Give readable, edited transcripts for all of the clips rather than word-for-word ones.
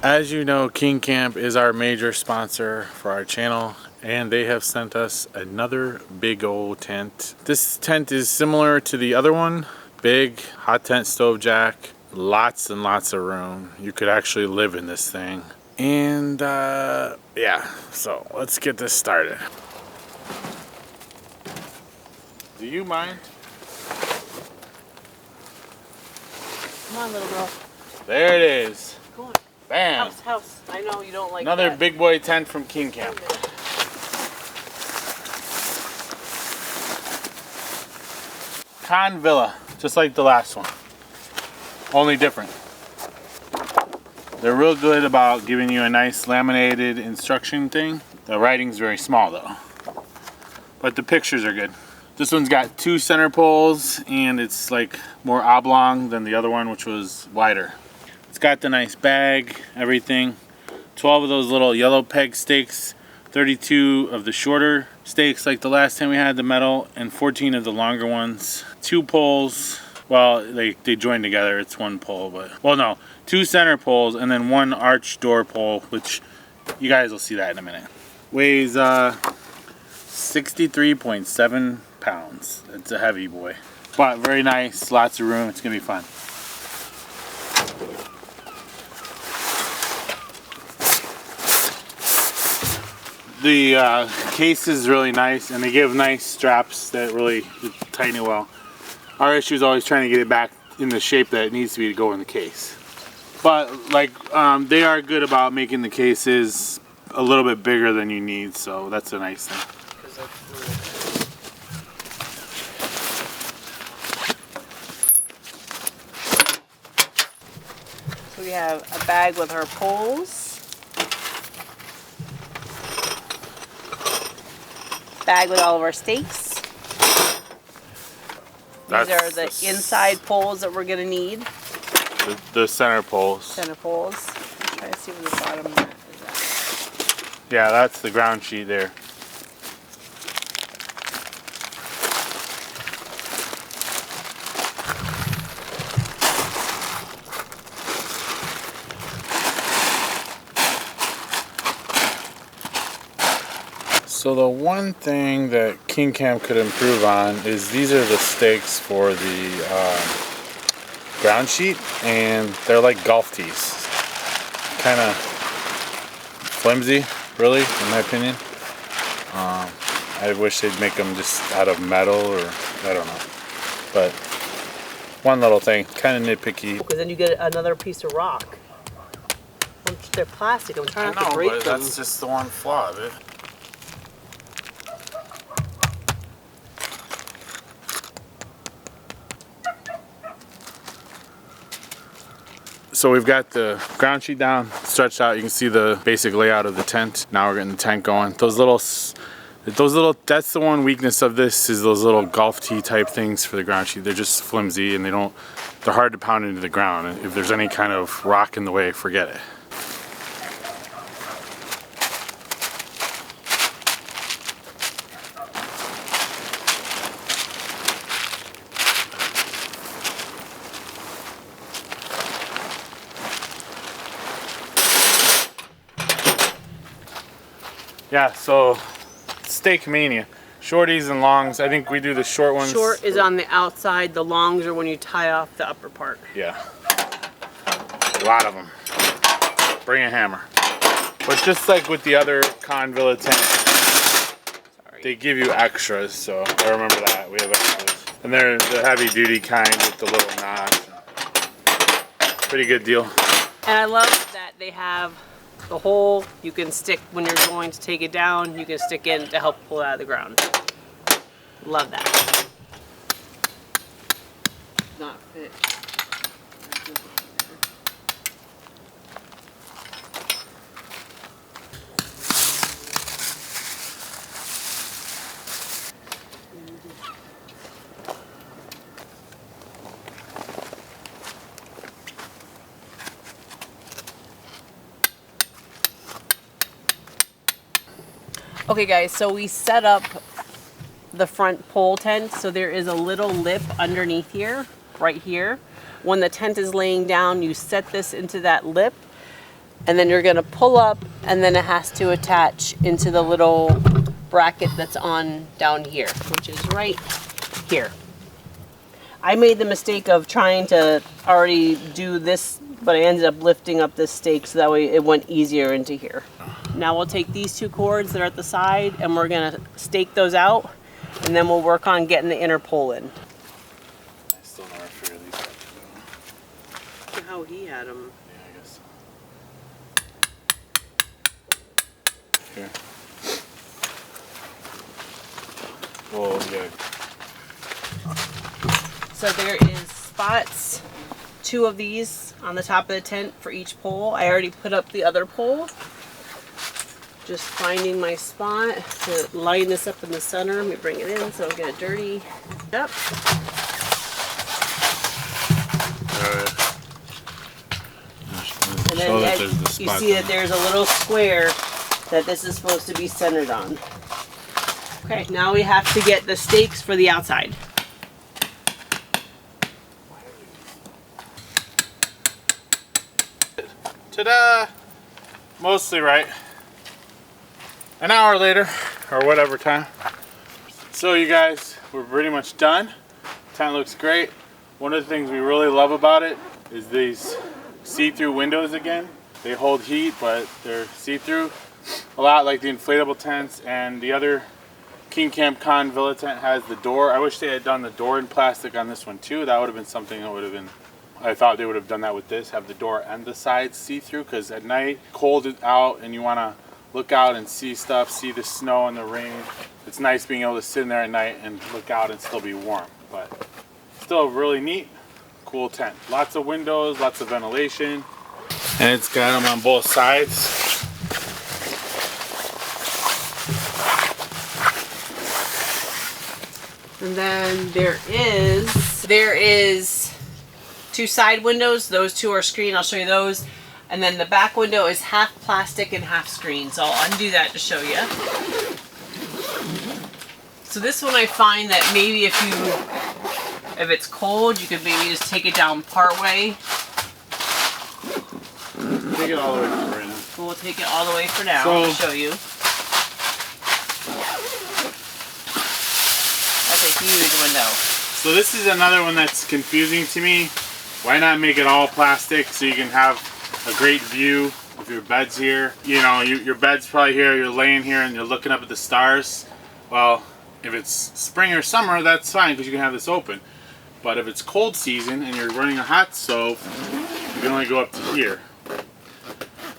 As you know, KingCamp is our major sponsor for our channel, and they have sent us another big old tent. This tent is similar to the other one. Big, hot tent, stove jack, lots and lots of room. You could actually live in this thing. And yeah, so let's get this started. Do you mind? Come on, little girl. There it is. Come on. Bam. House. I know you don't like Another that. big boy tent from KingCamp. Khan Villa, just like the last one. Only different. They're real good about giving you a nice laminated instruction thing. The writing's very small though. But the pictures are good. This one's got 2 center poles and it's like more oblong than the other one, which was wider. It's got the nice bag, everything. 12 of those little yellow peg stakes, 32 of the shorter stakes like the last time we had the metal, and 14 of the longer ones. 2 poles, well, they join together, it's 1 pole, but, well no, 2 center poles and then 1 arch door pole, which you guys will see that in a minute. Weighs 63.7 pounds. It's a heavy boy, but very nice, lots of room, it's gonna be fun. The case is really nice, and they give nice straps that really tighten it well. Our issue is always trying to get it back in the shape that it needs to be to go in the case. But like they are good about making the cases a little bit bigger than you need, so that's a nice thing. So we have a bag with our poles. Bag with all of our stakes. These are the inside poles that we're going to need. The center poles. Center poles. I'm trying to see where the bottom is at. Yeah, that's the ground sheet there. So the one thing that KingCamp could improve on is these are the stakes for the ground sheet, and they're like golf tees. Kind of flimsy, really, in my opinion. I wish they'd make them just out of metal, or I don't know. But one little thing, kind of nitpicky. Because then you get another piece of rock. They're plastic. I'm trying not to break them. That's just the one flaw of it. So we've got the ground sheet down, stretched out. You can see the basic layout of the tent. Now we're getting the tent going. Those little, that's the one weakness of this, is those little golf tee type things for the ground sheet. They're just flimsy and they're hard to pound into the ground. If there's any kind of rock in the way, forget it. Yeah, so steak mania. Shorties and longs. I think we do the short ones. Short is on the outside. The longs are when you tie off the upper part. Yeah. A lot of them. Bring a hammer. But just like with the other Khan Villa tent, they give you extras, so I remember that. We have extras. And they're the heavy duty kind with the little knots. Pretty good deal. And I love that they have the hole you can stick when you're going to take it down. You can stick in to help pull it out of the ground. Love that. Not fit. Okay guys, so we set up the front pole tent, so there is a little lip underneath here, right here. When the tent is laying down, you set this into that lip. and then you're gonna pull up, and then it has to attach into the little bracket that's on down here, which is right here. I made the mistake of trying to already do this, but I ended up lifting up this stake so that way it went easier into here. Now we'll take these two cords that are at the side and we're gonna stake those out, and then we'll work on getting the inner pole in. I still never figured these out to Look at how he had them. Yeah, I guess so. Here. Well, yeah. So there is spots, 2 of these on the top of the tent for each pole. I already put up the other pole. Just finding my spot to line this up in the center. Let me bring it in so I don't get it dirty. Yep. And then you see that there's a little square that this is supposed to be centered on. Okay, now we have to get the stakes for the outside. Ta-da! Mostly right. An hour later, or whatever time. So you guys, we're pretty much done. Tent looks great. One of the things we really love about it is these see-through windows again. They hold heat, but they're see-through. A lot like the inflatable tents, and the other KingCamp Khan Villa Tent has the door. I wish they had done the door in plastic on this one too. That would have been something that would have been, I thought they would have done that with this, have the door and the sides see-through, because at night, cold is out and you want to look out and see stuff, see the snow and the rain. It's nice being able to sit in there at night and look out and still be warm, but still a really neat, cool tent. Lots of windows, lots of ventilation, and it's got them on both sides. And then there is 2 side windows. Those 2 are screen. I'll show you those. And then the back window is half plastic and half screen. So I'll undo that to show you. So this one I find that maybe if it's cold, you could maybe just take it down part way. Take it all the way for right now. We'll take it all the way for now. So, I'll show you. That's a huge window. So this is another one that's confusing to me. Why not make it all plastic so you can have a great view of your bed's here? You know, your bed's probably here, you're laying here and you're looking up at the stars. Well, if it's spring or summer, that's fine because you can have this open. But if it's cold season and you're running a hot stove, you can only go up to here.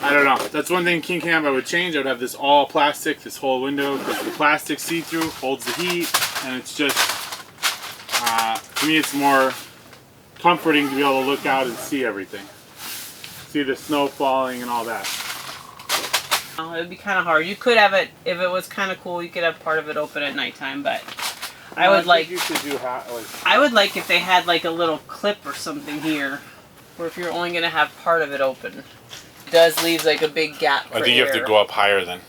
I don't know. That's one thing KingCamp I would change. I would have this all plastic, this whole window, because the plastic see-through holds the heat, and it's just, to me it's more comforting to be able to look out and see everything. See the snow falling and all that. Oh, it would be kind of hard. You could have it, if it was kind of cool, you could have part of it open at nighttime, but I would like, you could do I would like if they had like a little clip or something here, where if you're only going to have part of it open. It does leave like a big gap for I think air. you have to go up higher then.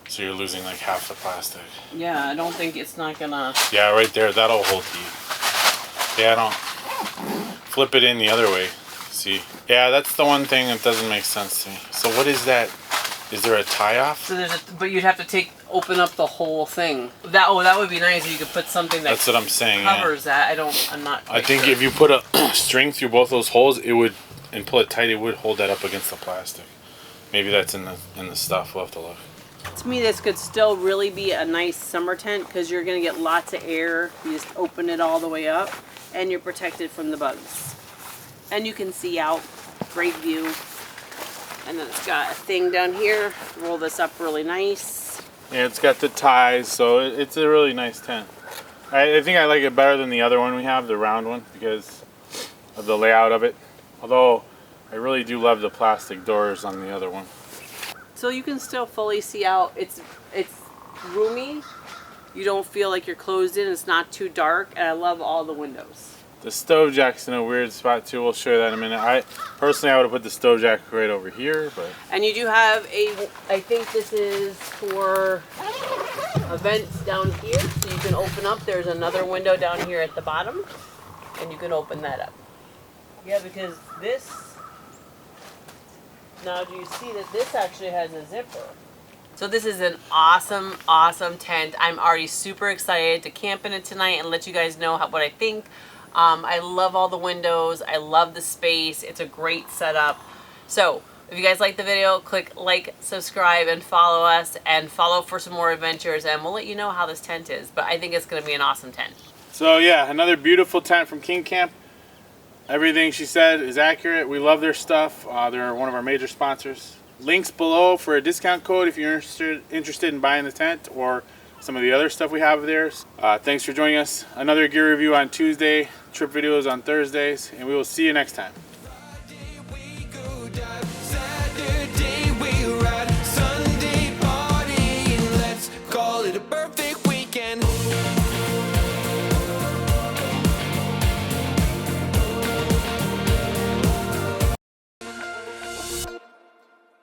So you're losing like half the plastic. Yeah, I don't think it's not gonna... Yeah, right there, that'll hold heat. Yeah, I don't... Flip it in the other way. See? Yeah, that's the one thing that doesn't make sense to me. So what is that? Is there a tie-off? So but you'd have to open up the whole thing. That would be nice if you could put something that that's what I'm saying, covers that. I'm not I think sure. if you put a string through both those holes, it would, and pull it tight, it would hold that up against the plastic. Maybe that's in the stuff. We'll have to look. To me, this could still really be a nice summer tent because you're going to get lots of air. You just open it all the way up and you're protected from the bugs. And you can see out. Great view. And then it's got a thing down here. Roll this up really nice. Yeah, it's got the ties, so it's a really nice tent. I think I like it better than the other one we have, the round one, because of the layout of it. Although, I really do love the plastic doors on the other one. So you can still fully see out. It's roomy. You don't feel like you're closed in. It's not too dark, and I love all the windows. The stove jack's in a weird spot too. We'll show you that in a minute. I would have put the stove jack right over here, but. And you do have I think this is for events down here. So you can open up. There's another window down here at the bottom, and you can open that up. Yeah, because this Now, do you see that this actually has a zipper? So this is an awesome, awesome tent. I'm already super excited to camp in it tonight and let you guys know what I think. I love all the windows. I love the space. It's a great setup. So if you guys like the video, click like, subscribe, and follow us. And follow for some more adventures. And we'll let you know how this tent is. But I think it's going to be an awesome tent. So yeah, another beautiful tent from KingCamp. Everything she said is accurate. We love their stuff. They're one of our major sponsors. Links below for a discount code if you're interested in buying the tent or some of the other stuff we have there. Thanks for joining us. Another gear review on Tuesday, trip videos on Thursdays, and we will see you next time.